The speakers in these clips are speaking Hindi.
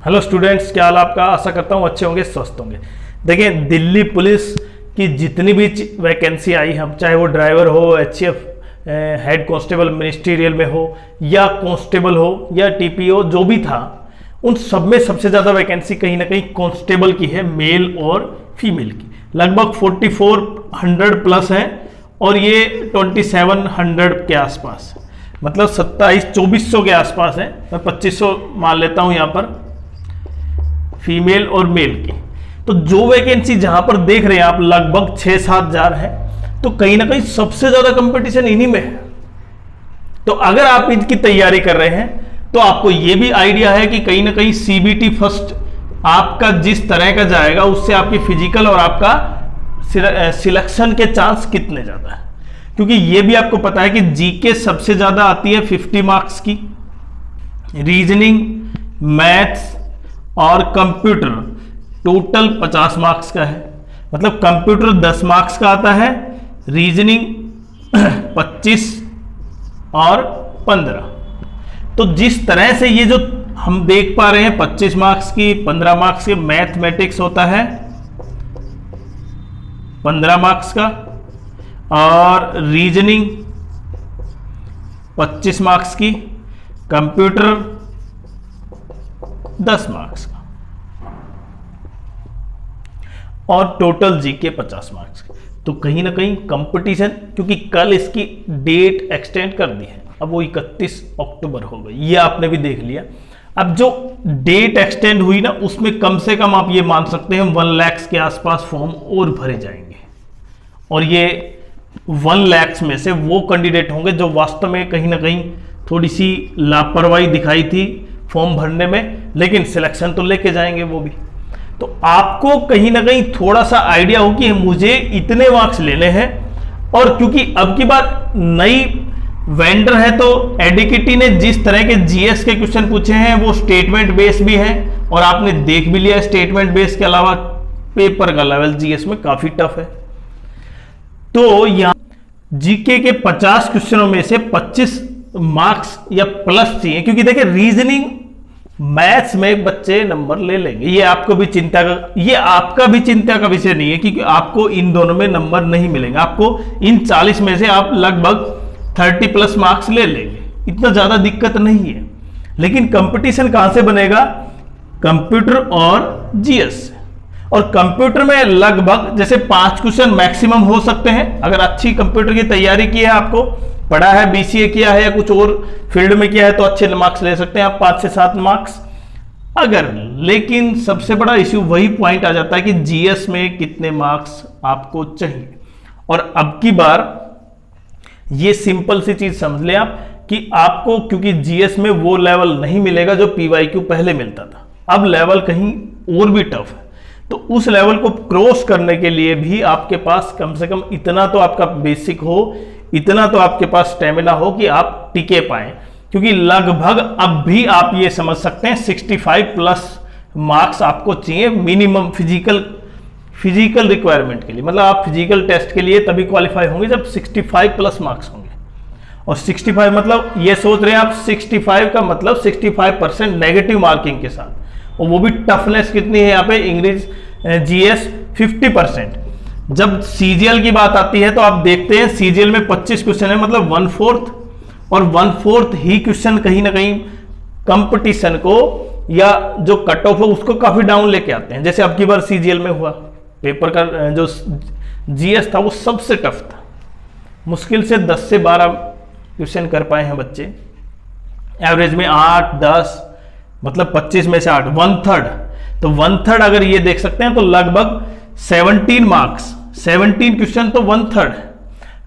हेलो स्टूडेंट्स, क्या हाल आपका। आशा करता हूँ अच्छे होंगे, स्वस्थ होंगे। देखिए, दिल्ली पुलिस की जितनी भी वैकेंसी आई हम, चाहे वो ड्राइवर हो, एचसीएफ हेड कांस्टेबल मिनिस्ट्रियल में हो, या कांस्टेबल हो, या टीपीओ, जो भी था, उन सब में सबसे ज़्यादा वैकेंसी कहीं ना कहीं कांस्टेबल की है, मेल और फीमेल की। लगभग 4400 प्लस है और ये 2700 के आसपास, मतलब 2400 के आसपास है। मैं 2500 मान लेता हूँ यहाँ पर फीमेल और मेल की। तो जो वैकेंसी जहां पर देख रहे हैं आप, लगभग 6-7 हजार है, तो कहीं ना कहीं सबसे ज्यादा कंपटीशन इन्हीं में है। तो अगर आप इनकी तैयारी कर रहे हैं तो आपको यह भी आइडिया है कि कहीं ना कहीं सीबीटी फर्स्ट आपका जिस तरह का जाएगा, उससे आपकी फिजिकल और आपका सिलेक्शन के चांस कितने ज्यादा है। क्योंकि यह भी आपको पता है कि जीके सबसे ज्यादा आती है 50 मार्क्स की, रीजनिंग, मैथ्स और कंप्यूटर टोटल 50 मार्क्स का है। मतलब कंप्यूटर 10 मार्क्स का आता है, रीजनिंग 25 और 15। तो जिस तरह से ये जो हम देख पा रहे हैं 25 मार्क्स की, 15 मार्क्स के मैथमेटिक्स होता है 15 मार्क्स का, और रीजनिंग 25 मार्क्स की, कंप्यूटर 10 मार्क्स का, और टोटल जीके 50 मार्क्स का। तो कहीं ना कहीं कंपटीशन, क्योंकि कल इसकी डेट एक्सटेंड कर दी है, अब वो 31 अक्टूबर हो गई, ये आपने भी देख लिया। अब जो डेट एक्सटेंड हुई ना, उसमें कम से कम आप ये मान सकते हैं 1 लाख के आसपास फॉर्म और भरे जाएंगे। और ये 1 लाख में से वो कैंडिडेट होंगे जो वास्तव में कहीं ना कहीं थोड़ी सी लापरवाही दिखाई थी फॉर्म भरने में, लेकिन सिलेक्शन तो लेके जाएंगे वो भी। तो आपको कहीं ना कहीं थोड़ा सा आइडिया हो कि मुझे इतने मार्क्स लेने हैं। और क्योंकि अब की बार नई वेंडर है, तो एडिकिटी ने जिस तरह के जीएस के क्वेश्चन पूछे हैं वो स्टेटमेंट बेस भी हैं, और आपने देख भी लिया स्टेटमेंट बेस के अलावा पेपर का लेवल जीएस में काफी टफ है। तो यहां जीके के 50 क्वेश्चनों में से 25 मार्क्स या प्लस चाहिए, क्योंकि देखिए रीजनिंग मैथ्स में बच्चे नंबर ले लेंगे, ये आपका भी चिंता का विषय नहीं है, क्योंकि आपको इन दोनों में नंबर नहीं मिलेंगे। आपको इन 40 में से आप लगभग 30 प्लस मार्क्स ले लेंगे, इतना ज्यादा दिक्कत नहीं है। लेकिन कंपटीशन कहां से बनेगा? कंप्यूटर और जीएस। और कंप्यूटर में लगभग जैसे 5 क्वेश्चन मैक्सिमम हो सकते हैं। अगर अच्छी कंप्यूटर की तैयारी की है, आपको पढ़ा है, बीसीए किया है या कुछ और फील्ड में किया है, तो अच्छे मार्क्स ले सकते हैं आप, 5 से 7 मार्क्स अगर। लेकिन सबसे बड़ा इश्यू वही पॉइंट आ जाता है कि जीएस में कितने मार्क्स आपको चाहिए। और अब की बार ये सिंपल सी चीज समझ ले आप कि आपको, क्योंकि जीएस में वो लेवल नहीं मिलेगा जो पीवाईक्यू पहले मिलता था, अब लेवल कहीं और भी टफ है। तो उस लेवल को क्रॉस करने के लिए भी आपके पास कम से कम इतना तो आपका बेसिक हो, इतना तो आपके पास स्टेमिना हो कि आप टिके पाए। क्योंकि लगभग अब भी आप ये समझ सकते हैं 65 प्लस मार्क्स आपको चाहिए मिनिमम फिजिकल रिक्वायरमेंट के लिए। मतलब आप फिजिकल टेस्ट के लिए तभी क्वालिफाई होंगे जब 65 प्लस मार्क्स होंगे। और 65 मतलब ये सोच रहे हैं आप, 65 का मतलब 65% नेगेटिव मार्किंग के साथ, और वो भी टफनेस कितनी है यहाँ पे, इंग्लिश जीएस 50%। जब सीजीएल की बात आती है तो आप देखते हैं सीजीएल में 25 क्वेश्चन है, मतलब 1/4, और 1/4 ही क्वेश्चन कहीं ना कहीं कंपटीशन को या जो कट ऑफ है उसको काफी डाउन लेके आते हैं। जैसे अब की बार सीजीएल में हुआ, पेपर का जो जीएस था वो सबसे टफ था, मुश्किल से 10 से 12 क्वेश्चन कर पाए हैं बच्चे, एवरेज में 8-10, मतलब 25 में से 8, 1/3। तो 1/3 अगर ये देख सकते हैं तो लगभग 17 मार्क्स, 17 क्वेश्चन तो 1/3,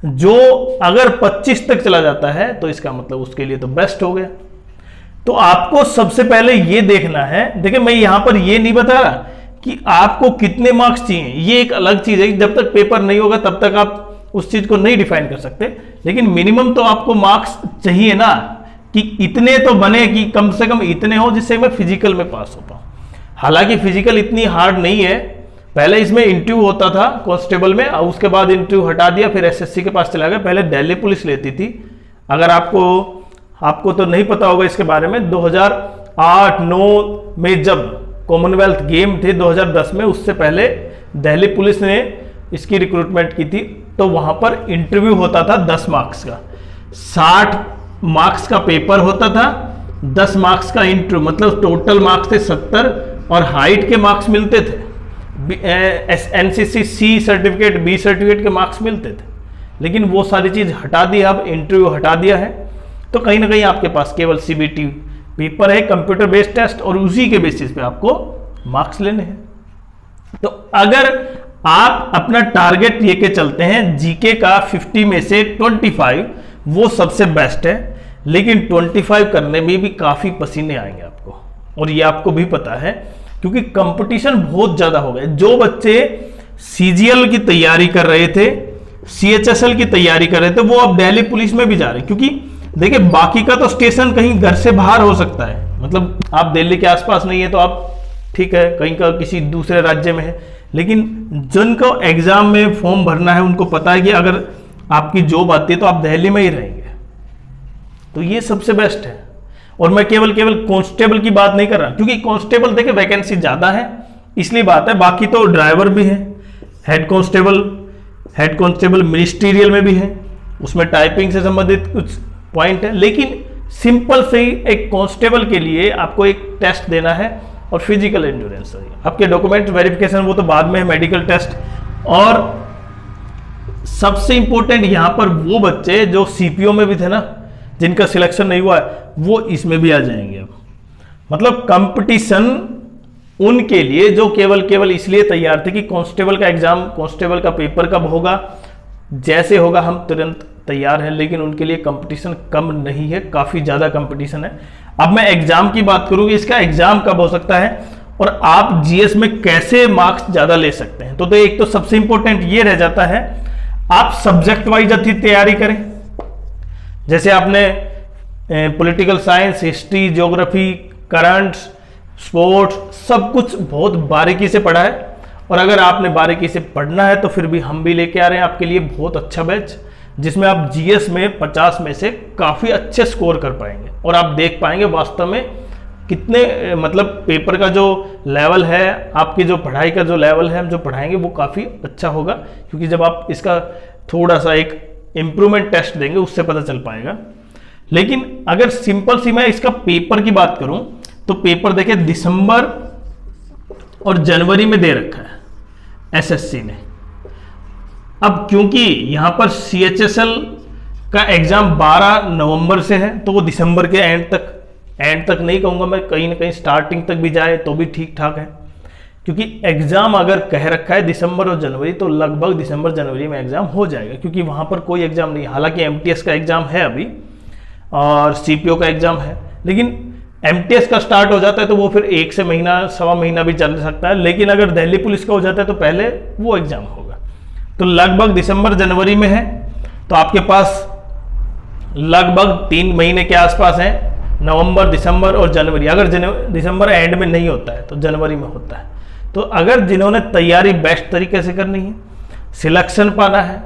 जो अगर 25 तक चला जाता है तो इसका मतलब उसके लिए तो बेस्ट हो गया। तो आपको सबसे पहले ये देखना है, देखिए मैं यहां पर ये नहीं बता रहा कि आपको कितने मार्क्स चाहिए, ये एक अलग चीज है। जब तक पेपर नहीं होगा तब तक आप उस चीज को नहीं डिफाइन कर सकते, लेकिन मिनिमम तो आपको मार्क्स चाहिए ना, कि इतने तो बने कि कम से कम इतने हो जिससे मैं फिजिकल में पास हो पाऊं। हालांकि फिजिकल इतनी हार्ड नहीं है, पहले इसमें इंटरव्यू होता था कांस्टेबल में, और उसके बाद इंटरव्यू हटा दिया, फिर एसएससी के पास चला गया। पहले दिल्ली पुलिस लेती थी। अगर आपको तो नहीं पता होगा इसके बारे में, 2008, 9 में जब कॉमनवेल्थ गेम थे 2010 में, उससे पहले दिल्ली पुलिस ने इसकी रिक्रूटमेंट की थी, तो वहां पर इंटरव्यू होता था 10 मार्क्स का, 60 मार्क्स का पेपर होता था, 10 मार्क्स का इंटरव्यू, मतलब टोटल मार्क्स थे 70 और हाइट के मार्क्स मिलते थे, NCC C certificate, B certificate के मार्क्स मिलते थे। लेकिन वो सारी चीज हटा दी, अब इंटरव्यू हटा दिया है, तो कहीं ना कहीं आपके पास केवल सीबीटी पेपर है, कंप्यूटर बेस्ड टेस्ट, और उसी के बेसिस पे आपको मार्क्स लेने हैं। तो अगर आप अपना टारगेट लेके चलते हैं जीके का 50 में से 25, वो सबसे बेस्ट है, लेकिन 25 करने में भी काफी पसीने आएंगे आपको, और ये आपको भी पता है क्योंकि कंपटीशन बहुत ज्यादा हो गया। जो बच्चे सीजीएल की तैयारी कर रहे थे, सीएचएसएल की तैयारी कर रहे थे, वो अब दिल्ली पुलिस में भी जा रहे हैं, क्योंकि देखिए बाकी का तो स्टेशन कहीं घर से बाहर हो सकता है, मतलब आप दिल्ली के आसपास नहीं है तो आप ठीक है, कहीं का किसी दूसरे राज्य में है, लेकिन जिनको एग्जाम में फॉर्म भरना है उनको पता है कि अगर आपकी जॉब आती है तो आप दिल्ली में ही रहेंगे, तो ये सबसे बेस्ट है। और मैं केवल कांस्टेबल की बात नहीं कर रहा, क्योंकि कांस्टेबल देखिए वैकेंसी ज्यादा है इसलिए बात है, बाकी तो ड्राइवर भी है, हेड कांस्टेबल मिनिस्ट्रियल में भी है, उसमें टाइपिंग से संबंधित कुछ पॉइंट है, लेकिन सिंपल से ही एक कांस्टेबल के लिए आपको एक टेस्ट देना है और फिजिकल एंड्योरेंस, आपके डॉक्यूमेंट वेरिफिकेशन वो तो बाद में है, मेडिकल टेस्ट, और सबसे इंपॉर्टेंट यहां पर वो बच्चे जो सीपीओ में भी थे ना, जिनका सिलेक्शन नहीं हुआ है, वो इसमें भी आ जाएंगे। अब मतलब कंपटीशन उनके लिए जो केवल इसलिए तैयार थे कि कांस्टेबल का एग्जाम, कांस्टेबल का पेपर कब होगा, जैसे होगा हम तुरंत तैयार हैं, लेकिन उनके लिए कंपटीशन कम नहीं है, काफी ज्यादा कंपटीशन है। अब मैं एग्जाम की बात करूं कि इसका एग्जाम कब हो सकता है और आप जीएस में कैसे मार्क्स ज्यादा ले सकते हैं, तो एक तो सबसे इंपॉर्टेंट ये रह जाता है, आप सब्जेक्ट वाइज अच्छी तैयारी करें। जैसे आपने political science, history, geography, current, sports, सब कुछ बहुत बारीकी से पढ़ा है, और अगर आपने बारीकी से पढ़ना है तो फिर भी हम भी लेके आ रहे हैं आपके लिए बहुत अच्छा बैच, जिसमें आप जीएस में 50 में से काफी अच्छे स्कोर कर पाएंगे, और आप देख पाएंगे वास्तव में कितने, मतलब पेपर का जो लेवल है, आपकी जो पढ़ाई का जो लेवल है, हम जो पढ़ाएंगे वो काफी अच्छा होगा, क्योंकि जब आप इसका थोड़ा सा एक इंप्रूवमेंट टेस्ट देंगे उससे पता चल पाएगा। लेकिन अगर सिंपल सी मैं इसका पेपर की बात करूं तो पेपर देखिए दिसंबर और जनवरी में दे रखा है एसएससी ने। अब क्योंकि यहां पर सीएचएसएल का एग्जाम 12 नवंबर से है, तो वो दिसंबर के एंड तक नहीं कहूंगा मैं, कहीं ना कहीं स्टार्टिंग तक भी जाए तो भी ठीक ठाक है, क्योंकि एग्जाम अगर कह रखा है दिसंबर और जनवरी, तो लगभग दिसंबर जनवरी में एग्जाम हो जाएगा, क्योंकि वहां पर कोई एग्जाम नहीं, हालांकि एमटीएस का एग्जाम है अभी और सीपीओ का एग्जाम है, लेकिन एमटीएस का स्टार्ट हो जाता है तो वो फिर 1 से महीना, सवा महीना भी चल सकता है, लेकिन अगर दिल्ली पुलिस का हो जाता है तो पहले वो एग्जाम होगा, तो लगभग दिसंबर जनवरी में है, तो आपके पास लगभग 3 महीने के आसपास है, नवंबर, दिसंबर और जनवरी। अगर दिसंबर एंड में नहीं होता है तो जनवरी में होता है। तो अगर जिन्होंने तैयारी बेस्ट तरीके से करनी है, सिलेक्शन पाना है,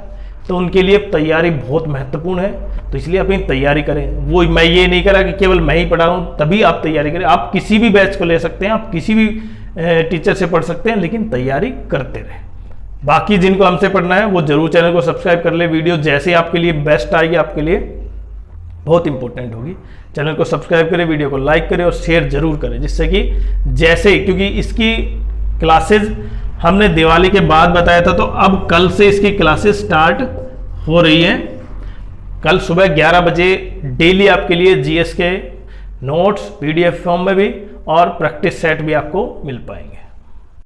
तो उनके लिए तैयारी बहुत महत्वपूर्ण है, तो इसलिए अपनी तैयारी करें। वो मैं ये नहीं करा कि केवल मैं ही पढ़ा रहा हूँ तभी आप तैयारी करें, आप किसी भी बैच को ले सकते हैं, आप किसी भी टीचर से पढ़ सकते हैं, लेकिन तैयारी करते रहें। बाकी जिनको हमसे पढ़ना है वो जरूर चैनल को सब्सक्राइब कर ले, वीडियो जैसे आपके लिए बेस्ट आएगी, आपके लिए बहुत इंपॉर्टेंट होगी। चैनल को सब्सक्राइब करें, वीडियो को लाइक करें और शेयर जरूर करें, जिससे कि जैसे, क्योंकि इसकी क्लासेस हमने दिवाली के बाद बताया था, तो अब कल से इसकी क्लासेस स्टार्ट हो रही हैं। कल सुबह 11 बजे डेली आपके लिए जीएस के नोट्स पीडीएफ फॉर्म में भी और प्रैक्टिस सेट भी आपको मिल पाएंगे।